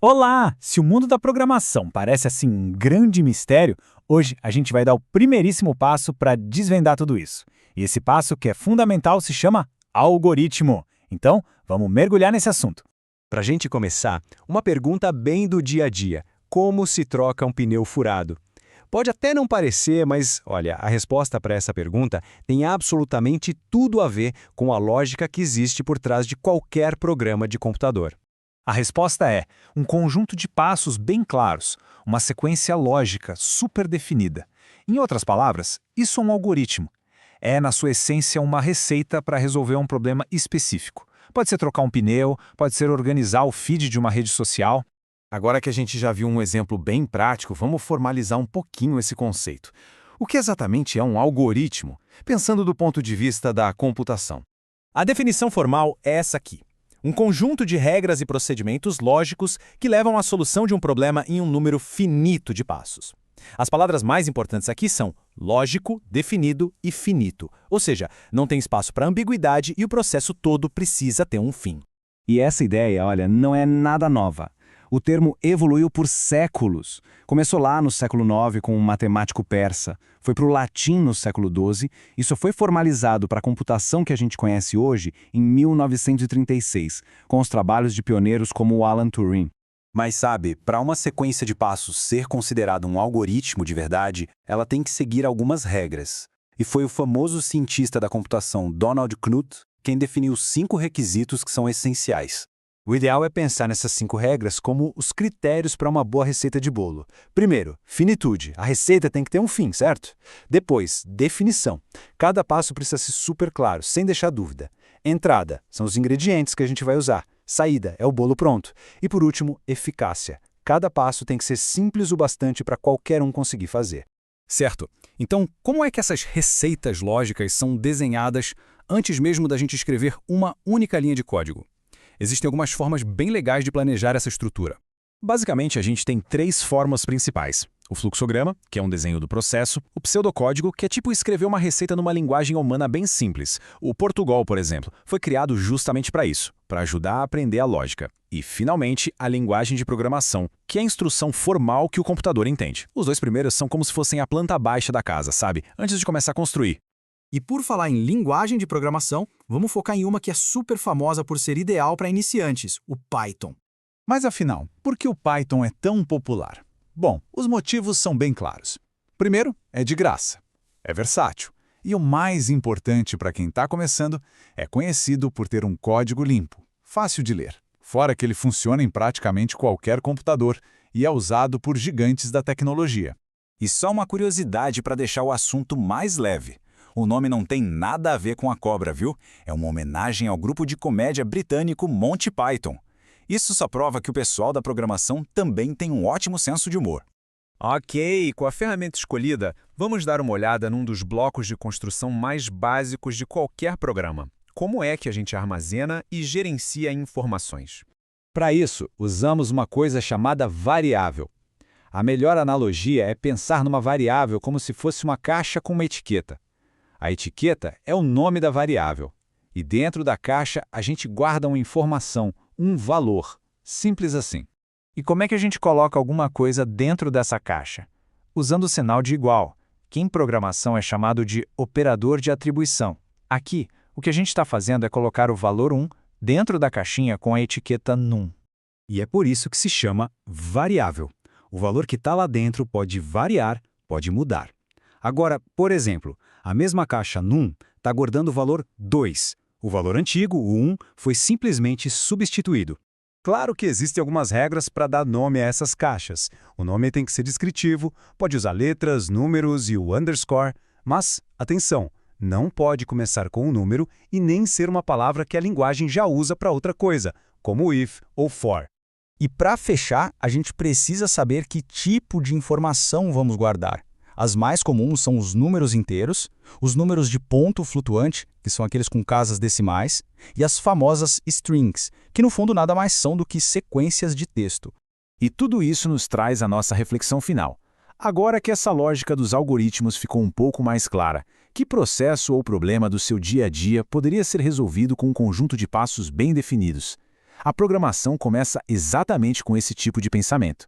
Olá! Se o mundo da programação parece assim um grande mistério, hoje a gente vai dar o primeiríssimo passo para desvendar tudo isso. E esse passo que é fundamental se chama algoritmo. Então, vamos mergulhar nesse assunto. Para a gente começar, uma pergunta bem do dia a dia. Como se troca um pneu furado? Pode até não parecer, mas olha, a resposta para essa pergunta tem absolutamente tudo a ver com a lógica que existe por trás de qualquer programa de computador. A resposta é um conjunto de passos bem claros, uma sequência lógica super definida. Em outras palavras, isso é um algoritmo. É, na sua essência, uma receita para resolver um problema específico. Pode ser trocar um pneu, pode ser organizar o feed de uma rede social. Agora que a gente já viu um exemplo bem prático, vamos formalizar um pouquinho esse conceito. O que exatamente é um algoritmo, pensando do ponto de vista da computação? A definição formal é essa aqui. Um conjunto de regras e procedimentos lógicos que levam à solução de um problema em um número finito de passos. As palavras mais importantes aqui são lógico, definido e finito, ou seja, não tem espaço para ambiguidade e o processo todo precisa ter um fim. E essa ideia, olha, não é nada nova. O termo evoluiu por séculos. Começou lá no século IX com um matemático persa, foi para o latim no século XII e só foi formalizado para a computação que a gente conhece hoje em 1936, com os trabalhos de pioneiros como o Alan Turing. Mas sabe, para uma sequência de passos ser considerada um algoritmo de verdade, ela tem que seguir algumas regras. E foi o famoso cientista da computação Donald Knuth quem definiu 5 requisitos que são essenciais. O ideal é pensar nessas 5 regras como os critérios para uma boa receita de bolo. Primeiro, finitude. A receita tem que ter um fim, certo? Depois, definição. Cada passo precisa ser super claro, sem deixar dúvida. Entrada. São os ingredientes que a gente vai usar. Saída. É o bolo pronto. E por último, eficácia. Cada passo tem que ser simples o bastante para qualquer um conseguir fazer. Certo. Então, como é que essas receitas lógicas são desenhadas antes mesmo da gente escrever uma única linha de código? Existem algumas formas bem legais de planejar essa estrutura. Basicamente, a gente tem 3 formas principais. O fluxograma, que é um desenho do processo, o pseudocódigo, que é tipo escrever uma receita numa linguagem humana bem simples. O Portugal, por exemplo, foi criado justamente para isso, para ajudar a aprender a lógica. E, finalmente, a linguagem de programação, que é a instrução formal que o computador entende. Os 2 primeiros são como se fossem a planta baixa da casa, sabe? Antes de começar a construir. E por falar em linguagem de programação, vamos focar em uma que é super famosa por ser ideal para iniciantes, o Python. Mas afinal, por que o Python é tão popular? Bom, os motivos são bem claros. Primeiro, é de graça. É versátil. E o mais importante para quem está começando, é conhecido por ter um código limpo, fácil de ler. Fora que ele funciona em praticamente qualquer computador e é usado por gigantes da tecnologia. E só uma curiosidade para deixar o assunto mais leve. O nome não tem nada a ver com a cobra, viu? É uma homenagem ao grupo de comédia britânico Monty Python. Isso só prova que o pessoal da programação também tem um ótimo senso de humor. Ok, com a ferramenta escolhida, vamos dar uma olhada num dos blocos de construção mais básicos de qualquer programa. Como é que a gente armazena e gerencia informações? Para isso, usamos uma coisa chamada variável. A melhor analogia é pensar numa variável como se fosse uma caixa com uma etiqueta. A etiqueta é o nome da variável. E dentro da caixa, a gente guarda uma informação, um valor. Simples assim. E como é que a gente coloca alguma coisa dentro dessa caixa? Usando o sinal de igual, que em programação é chamado de operador de atribuição. Aqui, o que a gente está fazendo é colocar o valor 1 dentro da caixinha com a etiqueta num. E é por isso que se chama variável. O valor que está lá dentro pode variar, pode mudar. Agora, por exemplo, a mesma caixa num está guardando o valor 2. O valor antigo, o 1, foi simplesmente substituído. Claro que existem algumas regras para dar nome a essas caixas. O nome tem que ser descritivo, pode usar letras, números e o underscore, mas, atenção, não pode começar com um número e nem ser uma palavra que a linguagem já usa para outra coisa, como if ou for. E para fechar, a gente precisa saber que tipo de informação vamos guardar. As mais comuns são os números inteiros, os números de ponto flutuante, que são aqueles com casas decimais, e as famosas strings, que no fundo nada mais são do que sequências de texto. E tudo isso nos traz a nossa reflexão final. Agora que essa lógica dos algoritmos ficou um pouco mais clara, que processo ou problema do seu dia a dia poderia ser resolvido com um conjunto de passos bem definidos? A programação começa exatamente com esse tipo de pensamento.